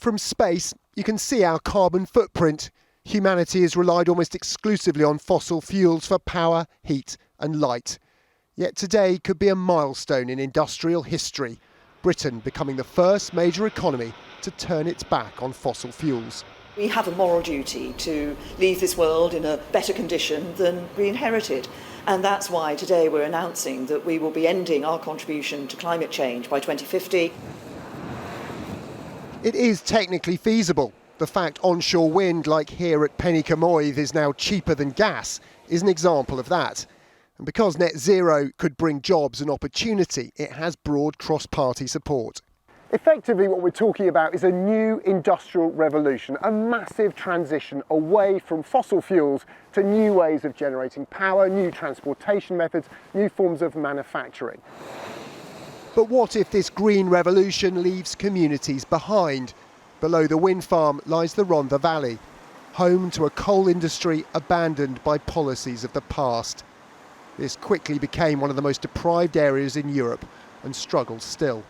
From space, you can see our carbon footprint. Humanity has relied almost exclusively on fossil fuels for power, heat and light. Yet today could be a milestone in industrial history. Britain becoming the first major economy to turn its back on fossil fuels. We have a moral duty to leave this world in a better condition than we inherited. And that's why today we're announcing that we will be ending our contribution to climate change by 2050. It is technically feasible. The fact onshore wind, like here at Pennycamoid, is now cheaper than gas is an example of that. And because net zero could bring jobs and opportunity, it has broad cross-party support. Effectively, what we're talking about is a new industrial revolution, a massive transition away from fossil fuels to new ways of generating power, new transportation methods, new forms of manufacturing. But what if this green revolution leaves communities behind? Below the wind farm lies the Rhondda Valley, home to a coal industry abandoned by policies of the past. This quickly became one of the most deprived areas in Europe and struggles still.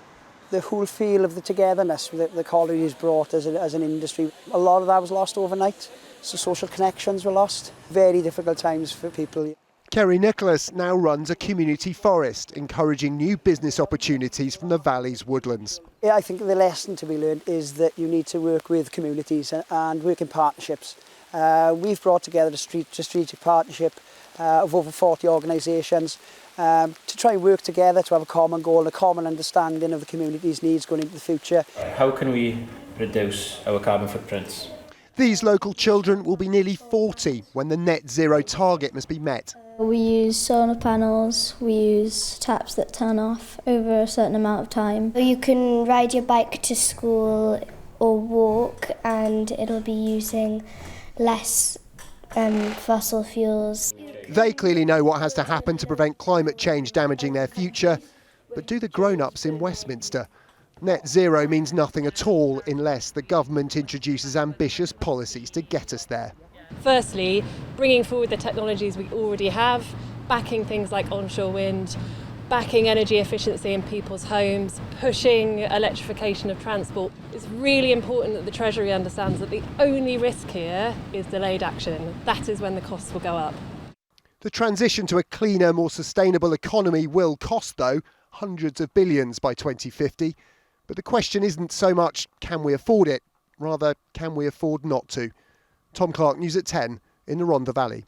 The whole feel of the togetherness that the colonies brought as an industry, a lot of that was lost overnight. So social connections were lost. Very difficult times for people. Kerry Nicholas now runs a community forest, encouraging new business opportunities from the valley's woodlands. I think the lesson to be learned is that you need to work with communities and work in partnerships. We've brought together a strategic partnership of over 40 organisations to try and work together to have a common goal and a common understanding of the community's needs going into the future. How can we reduce our carbon footprints? These local children will be nearly 40 when the net zero target must be met. We use solar panels, we use taps that turn off over a certain amount of time. You can ride your bike to school or walk, and it'll be using less fossil fuels. They clearly know what has to happen to prevent climate change damaging their future, but do the grown-ups in Westminster? Net zero means nothing at all unless the government introduces ambitious policies to get us there. Firstly, bringing forward the technologies we already have, backing things like onshore wind, backing energy efficiency in people's homes, pushing electrification of transport. It's really important that the Treasury understands that the only risk here is delayed action. That is when the costs will go up. The transition to a cleaner, more sustainable economy will cost, though, hundreds of billions by 2050. But the question isn't so much, can we afford it? Rather, can we afford not to? Tom Clark, News at 10 in the Rhondda Valley.